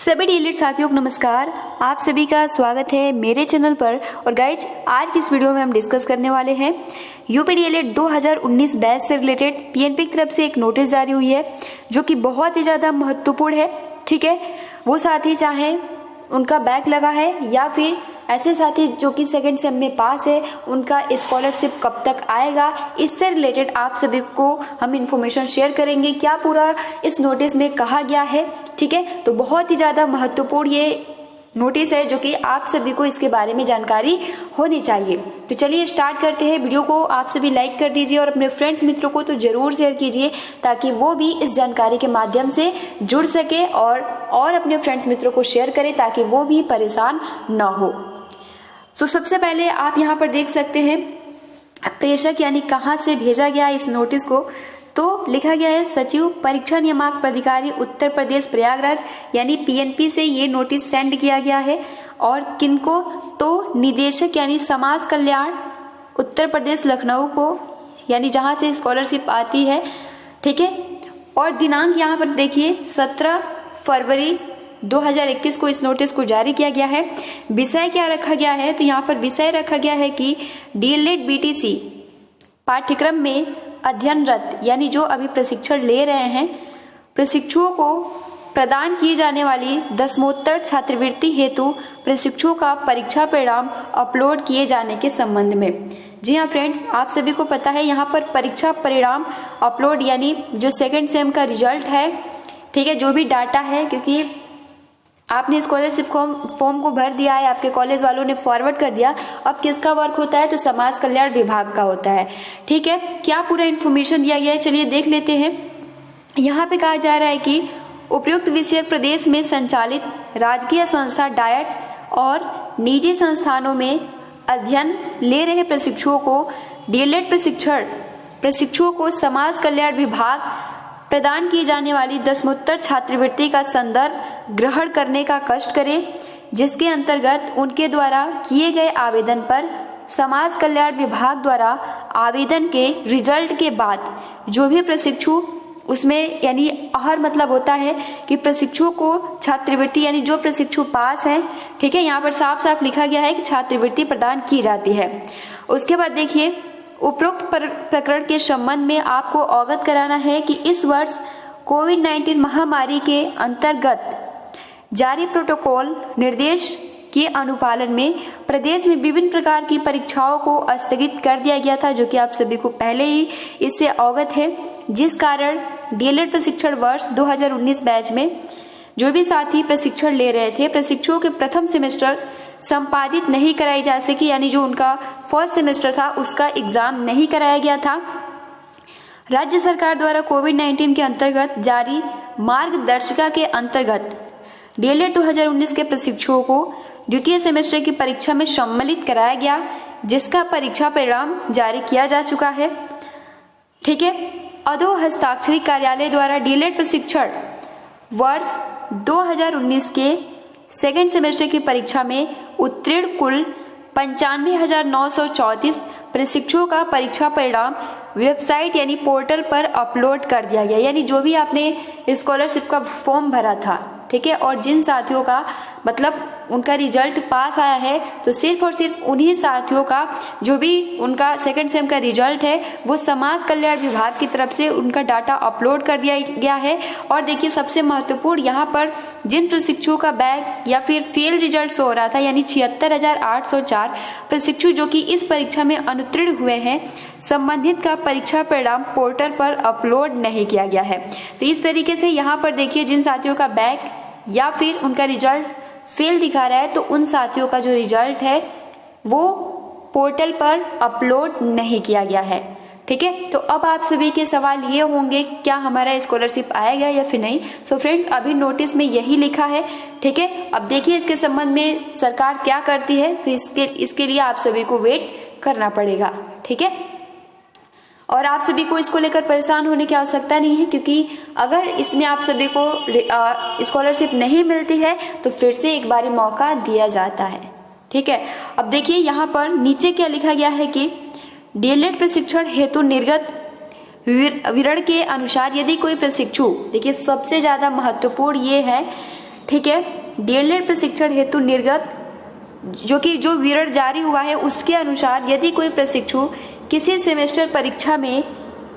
सभी डीएलएड साथियों को नमस्कार। आप सभी का स्वागत है मेरे चैनल पर। और गाइज आज की इस वीडियो में हम डिस्कस करने वाले हैं यूपी डीएलएड 2019 बैच से रिलेटेड पीएनपी की तरफ से एक नोटिस जारी हुई है जो कि बहुत ही ज़्यादा महत्वपूर्ण है। ठीक है, वो साथी चाहे उनका बैक लगा है या फिर ऐसे साथी जो कि सेकंड सेम में पास है, उनका स्कॉलरशिप कब तक आएगा, इससे रिलेटेड आप सभी को हम इन्फॉर्मेशन शेयर करेंगे क्या पूरा इस नोटिस में कहा गया है। ठीक है, तो बहुत ही ज़्यादा महत्वपूर्ण ये नोटिस है जो कि आप सभी को इसके बारे में जानकारी होनी चाहिए। तो चलिए स्टार्ट करते हैं। वीडियो को आप सभी लाइक कर दीजिए और अपने फ्रेंड्स मित्रों को तो जरूर शेयर कीजिए ताकि वो भी इस जानकारी के माध्यम से जुड़ सके और अपने फ्रेंड्स मित्रों को शेयर करें ताकि वो भी परेशान ना हो। तो सबसे पहले आप यहाँ पर देख सकते हैं प्रेषक यानी कहाँ से भेजा गया इस नोटिस को। तो लिखा गया है सचिव परीक्षा नियामक प्राधिकारी उत्तर प्रदेश प्रयागराज यानी पीएनपी से ये नोटिस सेंड किया गया है। और किनको, तो निदेशक यानी समाज कल्याण उत्तर प्रदेश लखनऊ को, यानी जहाँ से स्कॉलरशिप आती है। ठीक है, और दिनांक यहाँ पर देखिए 17 फरवरी 2021 को इस नोटिस को जारी किया गया है। विषय क्या रखा गया है, तो यहाँ पर विषय रखा गया है कि डीएलएड बीटीसी पाठ्यक्रम में अध्ययनरत यानी जो अभी प्रशिक्षण ले रहे हैं प्रशिक्षुओं को प्रदान की जाने वाली दसमोत्तर छात्रवृत्ति हेतु प्रशिक्षुओं का परीक्षा परिणाम अपलोड किए जाने के संबंध में। जी हाँ फ्रेंड्स, आप सभी को पता है यहाँ पर परीक्षा परिणाम अपलोड यानी जो सेकेंड सेम का रिजल्ट है, ठीक है, जो भी डाटा है, क्योंकि आपने स्कॉलरशिप फॉर्म को भर दिया है, आपके कॉलेज वालों ने फॉरवर्ड कर दिया, अब किसका वर्क होता है, तो समाज कल्याण विभाग का होता है। ठीक है, क्या पूरा इन्फॉर्मेशन दिया गया है, चलिए देख लेते हैं। यहाँ पे कहा जा रहा है कि उपयुक्त विषयक प्रदेश में संचालित राजकीय संस्था डायट और निजी संस्थानों में अध्ययन ले रहे प्रशिक्षुओं को डीएलएड प्रशिक्षुओं को समाज कल्याण विभाग प्रदान की जाने वाली दसमोत्तर छात्रवृत्ति का संदर्भ ग्रहण करने का कष्ट करें, जिसके अंतर्गत उनके द्वारा किए गए आवेदन पर समाज कल्याण विभाग द्वारा आवेदन के रिजल्ट के बाद जो भी प्रशिक्षु उसमें यानी हर मतलब होता है कि प्रशिक्षु को छात्रवृत्ति यानी जो प्रशिक्षु पास है, ठीक है, यहाँ पर साफ साफ लिखा गया है कि छात्रवृत्ति प्रदान की जाती है। उसके बाद देखिए उपरोक्त प्रकरण के संबंध में आपको अवगत कराना है कि इस वर्ष कोविड-19 महामारी के अंतर्गत जारी प्रोटोकॉल निर्देश के अनुपालन में प्रदेश में विभिन्न प्रकार की परीक्षाओं को स्थगित कर दिया गया था, जो कि आप सभी को पहले ही इससे अवगत है, जिस कारण डीएलएड प्रशिक्षण वर्ष 2019 बैच में जो भी साथी प्रशिक्षण ले रहे थे प्रशिक्षुओं के प्रथम सेमेस्टर संपादित नहीं कराई जा सकी, यानी जो उनका फर्स्ट सेमेस्टर था उसका एग्जाम नहीं कराया गया था। राज्य सरकार द्वारा कोविड-19 के अंतर्गत जारी मार्गदर्शिका के अंतर्गत डीएलएड 2019 के प्रशिक्षुओं को द्वितीय सेमेस्टर की परीक्षा में सम्मिलित कराया गया, जिसका परीक्षा परिणाम जारी किया जा चुका है। ठीक है, अधो हस्ताक्षरी कार्यालय द्वारा डीएलएड प्रशिक्षण वर्ष 2019 के सेकेंड सेमेस्टर की परीक्षा में उत्तीर्ण कुल 95,934 प्रशिक्षुओं का परीक्षा परिणाम वेबसाइट यानी पोर्टल पर अपलोड कर दिया गया, यानी जो भी आपने स्कॉलरशिप का फॉर्म भरा था, ठीक है, और जिन साथियों का मतलब उनका रिजल्ट पास आया है, तो सिर्फ और सिर्फ उन्हीं साथियों का जो भी उनका सेकंड सेम का रिजल्ट है वो समाज कल्याण विभाग की तरफ से उनका डाटा अपलोड कर दिया गया है। और देखिए सबसे महत्वपूर्ण यहाँ पर जिन प्रशिक्षुओं का बैक या फिर फेल रिजल्ट हो रहा था, यानी 76,804 प्रशिक्षु जो कि इस परीक्षा में अनुत्तीर्ण हुए हैं, संबंधित का परीक्षा परिणाम पोर्टल पर अपलोड नहीं किया गया है। तो इस तरीके से यहाँ पर देखिए जिन साथियों का बैक या फिर उनका रिजल्ट फेल दिखा रहा है, तो उन साथियों का जो रिजल्ट है वो पोर्टल पर अपलोड नहीं किया गया है। ठीक है, तो अब आप सभी के सवाल ये होंगे क्या हमारा स्कॉलरशिप आएगा या फिर नहीं। सो फ्रेंड्स, अभी नोटिस में यही लिखा है। ठीक है, अब देखिए इसके संबंध में सरकार क्या करती है, तो इसके लिए आप सभी को वेट करना पड़ेगा। ठीक है, और आप सभी को इसको लेकर परेशान होने की आवश्यकता नहीं है, क्योंकि अगर इसमें आप सभी को स्कॉलरशिप नहीं मिलती है तो फिर से एक बारी मौका दिया जाता है। ठीक है, अब देखिए यहाँ पर नीचे क्या लिखा गया है कि डीएलएड प्रशिक्षण हेतु निर्गत विवरण के अनुसार यदि कोई प्रशिक्षु, देखिए सबसे ज्यादा महत्वपूर्ण ये है ठीक है। डीएलएड प्रशिक्षण हेतु निर्गत जो विवरण जारी हुआ है उसके अनुसार यदि कोई प्रशिक्षु किसी सेमेस्टर परीक्षा में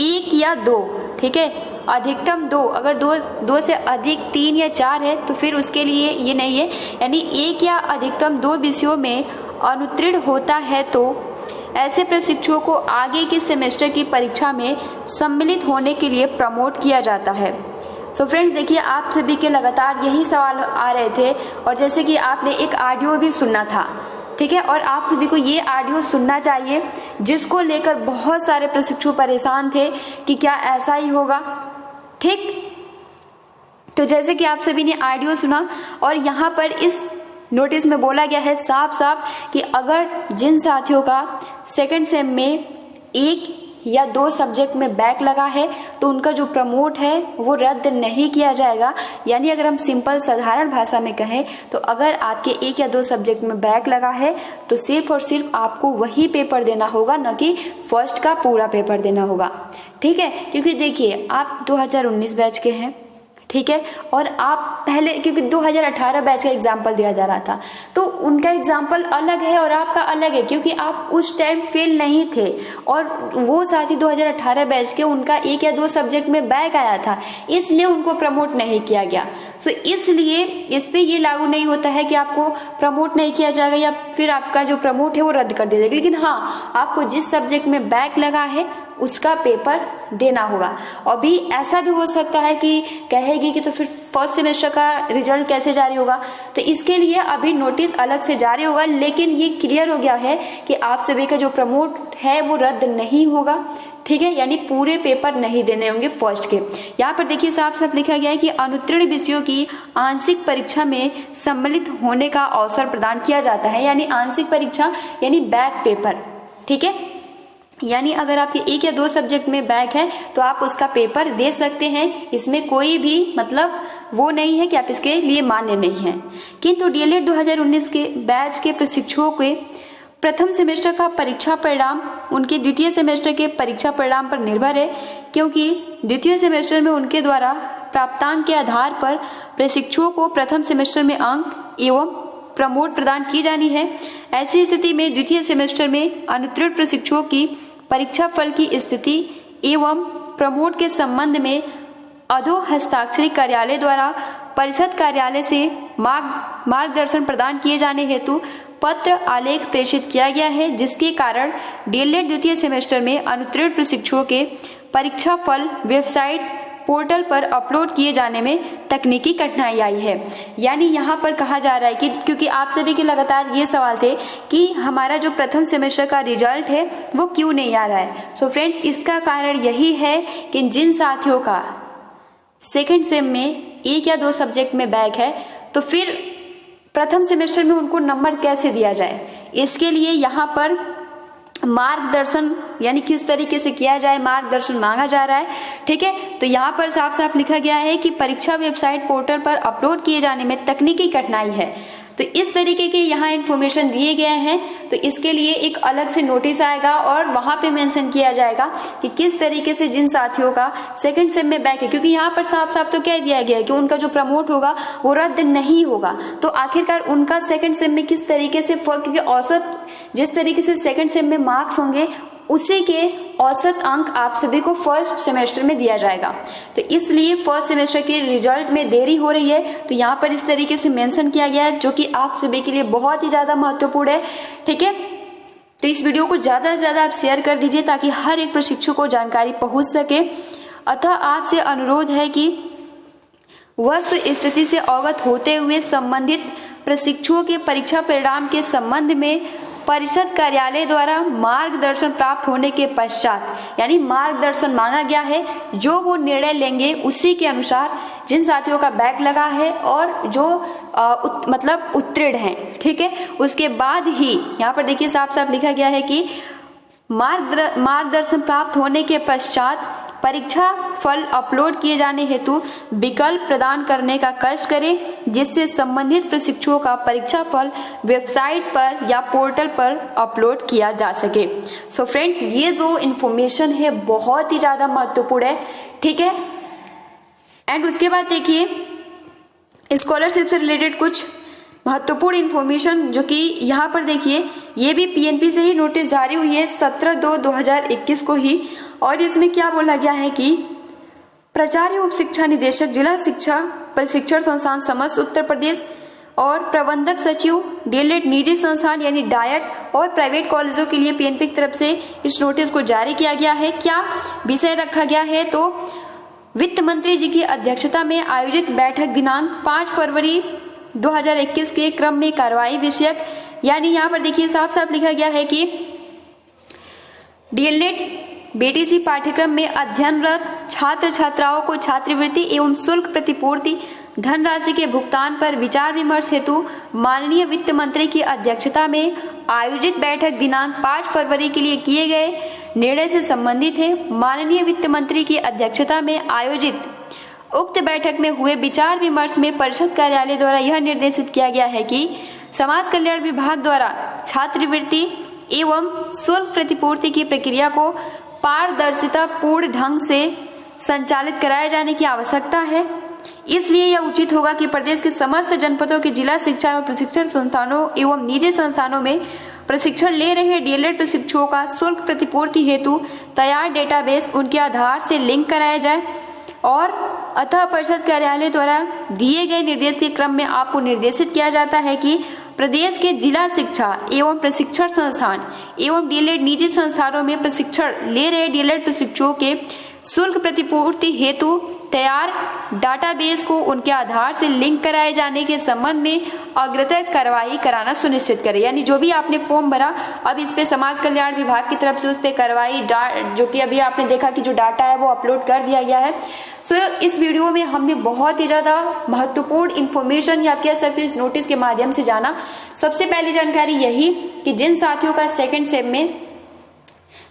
1 या 2, ठीक है, अधिकतम 2, अगर दो से अधिक 3 या 4 है तो फिर उसके लिए ये नहीं है, यानी 1 या अधिकतम 2 विषयों में अनुत्तीर्ण होता है तो ऐसे प्रशिक्षुओं को आगे के सेमेस्टर की परीक्षा में सम्मिलित होने के लिए प्रमोट किया जाता है। सो फ्रेंड्स देखिए, आप सभी के लगातार यही सवाल आ रहे थे और जैसे कि आपने एक ऑडियो भी सुनना था, ठीक है, और आप सभी को ये ऑडियो सुनना चाहिए जिसको लेकर बहुत सारे प्रशिक्षु परेशान थे कि क्या ऐसा ही होगा, ठीक। तो जैसे कि आप सभी ने ऑडियो सुना और यहाँ पर इस नोटिस में बोला गया है साफ साफ कि अगर जिन साथियों का सेकंड सेम में 1 या 2 सब्जेक्ट में बैक लगा है तो उनका जो प्रमोट है वो रद्द नहीं किया जाएगा। यानी अगर हम सिंपल साधारण भाषा में कहें तो अगर आपके 1 या 2 सब्जेक्ट में बैक लगा है तो सिर्फ और सिर्फ आपको वही पेपर देना होगा, न कि फर्स्ट का पूरा पेपर देना होगा, ठीक है। क्योंकि देखिए आप 2019 बैच के हैं, ठीक है, और आप पहले, क्योंकि 2018 बैच का एग्जाम्पल दिया जा रहा था तो उनका एग्जाम्पल अलग है और आपका अलग है, क्योंकि आप उस टाइम फेल नहीं थे और वो साथी 2018 बैच के उनका 1 या 2 सब्जेक्ट में बैक आया था, इसलिए उनको प्रमोट नहीं किया गया। तो इसलिए इस पे ये लागू नहीं होता है कि आपको प्रमोट नहीं किया जाएगा या फिर आपका जो प्रमोट है वो रद्द कर दिया जाएगा। लेकिन हाँ, आपको जिस सब्जेक्ट में बैक लगा है उसका पेपर देना होगा। और भी ऐसा भी हो सकता है कि कहेगी कि तो फिर फर्स्ट सेमेस्टर का रिजल्ट कैसे जारी होगा, तो इसके लिए अभी नोटिस अलग से जारी होगा। लेकिन ये क्लियर हो गया है कि आप सभी का जो प्रमोट है वो रद्द नहीं होगा, ठीक है, यानी पूरे पेपर नहीं देने होंगे फर्स्ट के। यहाँ पर देखिए साफ साफ लिखा गया है कि अनुत्तीर्ण विषयों की आंशिक परीक्षा में सम्मिलित होने का अवसर प्रदान किया जाता है। यानी आंशिक परीक्षा यानी बैक पेपर, ठीक है, यानी अगर आपके 1 या 2 सब्जेक्ट में बैक है तो आप उसका पेपर दे सकते हैं, इसमें कोई भी मतलब वो नहीं है कि आप इसके लिए मान्य नहीं हैं। किंतु डीएलएड 2019 के बैच के प्रशिक्षुओं के प्रथम सेमेस्टर का परीक्षा परिणाम उनके द्वितीय सेमेस्टर के परीक्षा परिणाम पर निर्भर है, क्योंकि द्वितीय सेमेस्टर में उनके द्वारा प्राप्तांक के आधार पर प्रशिक्षुओं को प्रथम सेमेस्टर में अंक एवं प्रमोट प्रदान की जानी है। ऐसी स्थिति में द्वितीय सेमेस्टर में अनुत्तीर्ण प्रशिक्षुओं की परीक्षा फल की स्थिति एवं प्रमोट के संबंध में अधो हस्ताक्षरी कार्यालय द्वारा परिषद कार्यालय से मार्गदर्शन प्रदान किए जाने हेतु पत्र आलेख प्रेषित किया गया है, जिसके कारण डीएलएड द्वितीय सेमेस्टर में अनुत्तीर्ण प्रशिक्षुओं के परीक्षा फल वेबसाइट पोर्टल पर अपलोड किए जाने में तकनीकी कठिनाई आई है। यानी यहाँ पर कहा जा रहा है कि क्योंकि आप सभी के लगातार ये सवाल थे कि हमारा जो प्रथम सेमेस्टर का रिजल्ट है वो क्यों नहीं आ रहा है। सो फ्रेंड, इसका कारण यही है कि जिन साथियों का सेकंड सेम में 1 या 2 सब्जेक्ट में बैक है तो फिर प्रथम सेमेस्टर में उनको नंबर कैसे दिया जाए, इसके लिए यहाँ पर मार्गदर्शन यानी किस तरीके से किया जाए मार्गदर्शन मांगा जा रहा है, ठीक है। तो यहाँ पर साफ साफ लिखा गया है कि परीक्षा वेबसाइट पोर्टल पर अपलोड किए जाने में तकनीकी कठिनाई है। तो इस तरीके के यहाँ इन्फॉर्मेशन दिए गए हैं, तो इसके लिए एक अलग से नोटिस आएगा और वहां पे मेंशन किया जाएगा कि किस तरीके से जिन साथियों का सेकंड सेम में बैक है, क्योंकि यहाँ पर साफ साफ तो कह दिया गया है कि उनका जो प्रमोट होगा वो रद्द नहीं होगा। तो आखिरकार उनका सेकंड सेम में किस तरीके से, क्योंकि औसत जिस तरीके से सेकंड सेम में मार्क्स होंगे उसी के औसत अंक आप सभी को फर्स्ट सेमेस्टर में दिया जाएगा। तो इसलिए फर्स्ट सेमेस्टर के रिजल्ट में देरी हो रही है, तो यहाँ पर इस तरीके से मेंशन किया गया है, जो कि आप सभी के लिए बहुत ही ज्यादा महत्वपूर्ण है, ठीक है। तो इस वीडियो को ज्यादा से ज्यादा आप शेयर कर दीजिए ताकि हर एक प्रशिक्षु को जानकारी पहुंच सके। अतः आपसे अनुरोध है कि वस्तु स्थिति से अवगत होते हुए संबंधित प्रशिक्षुओं के परीक्षा परिणाम के संबंध में परिषद कार्यालय द्वारा मार्गदर्शन प्राप्त होने के पश्चात, यानी मार्गदर्शन मांगा गया है, जो वो निर्णय लेंगे उसी के अनुसार जिन साथियों का बैक लगा है और जो मतलब उत्तीर्ण हैं, ठीक है, उसके बाद ही यहाँ पर देखिए साफ साफ लिखा गया है कि मार्गदर्शन प्राप्त होने के पश्चात परीक्षा फल अपलोड किए जाने हेतु विकल्प प्रदान करने का कष्ट करें, जिससे संबंधित प्रशिक्षुओं का परीक्षा फल वेबसाइट पर या पोर्टल पर अपलोड किया जा सके। सो फ्रेंड्स, ये जो इन्फॉर्मेशन है बहुत ही ज्यादा महत्वपूर्ण है, ठीक है। एंड उसके बाद देखिए स्कॉलरशिप से रिलेटेड कुछ महत्वपूर्ण इन्फॉर्मेशन जो कि यहाँ पर देखिए, ये भी पीएनपी से ही नोटिस जारी हुई है 17/2/2021 को ही। और इसमें क्या बोला गया है कि प्राचार्य उप शिक्षा निदेशक जिला शिक्षा प्रशिक्षण संस्थान समस्त उत्तर प्रदेश और प्रबंधक सचिव डीएलएड निजी संस्थान यानी डायट और प्राइवेट कॉलेजों के लिए पीएनपी की तरफ से इस नोटिस को जारी किया गया है। क्या विषय रखा गया है, तो वित्त मंत्री जी की अध्यक्षता में आयोजित बैठक दिनांक 5 फरवरी 2021 के क्रम में कार्रवाई विषयक, यानी यहाँ पर देखिए साफ साफ लिखा गया है कि डीएलएड बीटीसी पाठ्यक्रम में अध्ययनरत छात्र छात्राओं को छात्रवृत्ति एवं शुल्क प्रतिपूर्ति धनराशि के भुगतान पर विचार विमर्श हेतु माननीय वित्त मंत्री की अध्यक्षता में आयोजित बैठक दिनांक 5 फरवरी के लिए किए गए निर्णय से संबंधित है। माननीय वित्त मंत्री की अध्यक्षता में आयोजित उक्त बैठक में हुए विचार विमर्श में परिषद कार्यालय द्वारा यह निर्देशित किया गया है कि समाज कल्याण विभाग द्वारा छात्रवृत्ति एवं शुल्क प्रतिपूर्ति की प्रक्रिया को पारदर्शिता पूर्ण ढंग से संचालित कराए जाने की आवश्यकता है। इसलिए यह उचित होगा कि प्रदेश के समस्त जनपदों के जिला शिक्षा एवं प्रशिक्षण संस्थानों एवं निजी संस्थानों में प्रशिक्षण ले रहे डीएलएड प्रशिक्षुओं का शुल्क प्रतिपूर्ति हेतु तैयार डेटाबेस उनके आधार से लिंक कराया जाए। और अतः परिषद कार्यालय द्वारा दिए गए निर्देश के क्रम में आपको निर्देशित किया जाता है कि प्रदेश के जिला शिक्षा एवं प्रशिक्षण संस्थान एवं डीएलएड निजी संस्थानों में प्रशिक्षण ले रहे डीएलएड प्रशिक्षुओं के शुल्क प्रतिपूर्ति हेतु तैयार डाटाबेस को उनके आधार से लिंक कराए जाने के संबंध में अग्रतर कार्रवाई कराना सुनिश्चित करें। यानी जो भी आपने फॉर्म भरा, अब इस पे समाज कल्याण विभाग की तरफ से उस पे कार्रवाई जो कि अभी आपने देखा कि जो डाटा है वो अपलोड कर दिया गया है। सो इस वीडियो में हमने बहुत ही ज्यादा महत्वपूर्ण इन्फॉर्मेशन या कह सकते हैं इस नोटिस के माध्यम से जाना। सबसे पहली जानकारी यही कि जिन साथियों का सेकेंड सेम में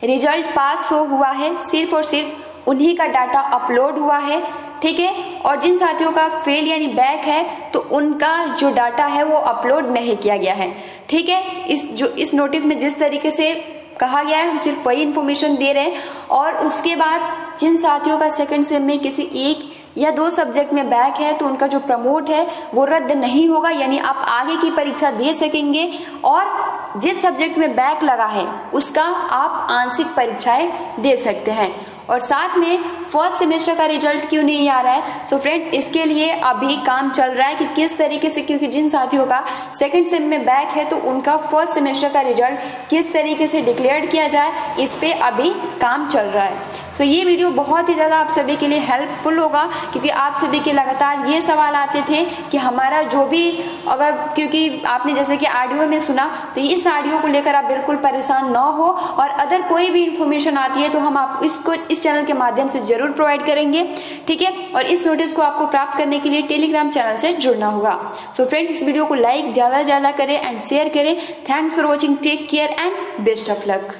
रिजल्ट पास हुआ है, सिर्फ और सिर्फ उन्हीं का डाटा अपलोड हुआ है, ठीक है। और जिन साथियों का फेल यानी बैक है तो उनका जो डाटा है वो अपलोड नहीं किया गया है, ठीक है। इस नोटिस में जिस तरीके से कहा गया है हम सिर्फ वही इन्फॉर्मेशन दे रहे हैं। और उसके बाद जिन साथियों का सेकंड सेम में किसी एक या 2 सब्जेक्ट में बैक है तो उनका जो प्रमोट है वो रद्द नहीं होगा, यानी आप आगे की परीक्षा दे सकेंगे। और जिस सब्जेक्ट में बैक लगा है उसका आप आंशिक परीक्षाएं दे सकते हैं। और साथ में फर्स्ट सेमेस्टर का रिजल्ट क्यों नहीं आ रहा है, तो फ्रेंड्स इसके लिए अभी काम चल रहा है कि किस तरीके से, क्योंकि जिन साथियों का सेकंड सेम में बैक है तो उनका फर्स्ट सेमेस्टर का रिजल्ट किस तरीके से डिक्लेयर किया जाए, इस पे अभी काम चल रहा है। तो ये वीडियो बहुत ही ज़्यादा आप सभी के लिए हेल्पफुल होगा, क्योंकि आप सभी के लगातार ये सवाल आते थे कि हमारा जो भी अगर, क्योंकि आपने जैसे कि ऑडियो में सुना, तो इस ऑडियो को लेकर आप बिल्कुल परेशान ना हो। और अगर कोई भी इंफॉर्मेशन आती है तो हम आप इसको इस चैनल के माध्यम से जरूर प्रोवाइड करेंगे, ठीक है। और इस नोटिस को आपको प्राप्त करने के लिए टेलीग्राम चैनल से जुड़ना होगा। सो फ्रेंड्स इस वीडियो को लाइक ज्यादा करें एंड शेयर करें। Thanks for watching, take care and best of luck.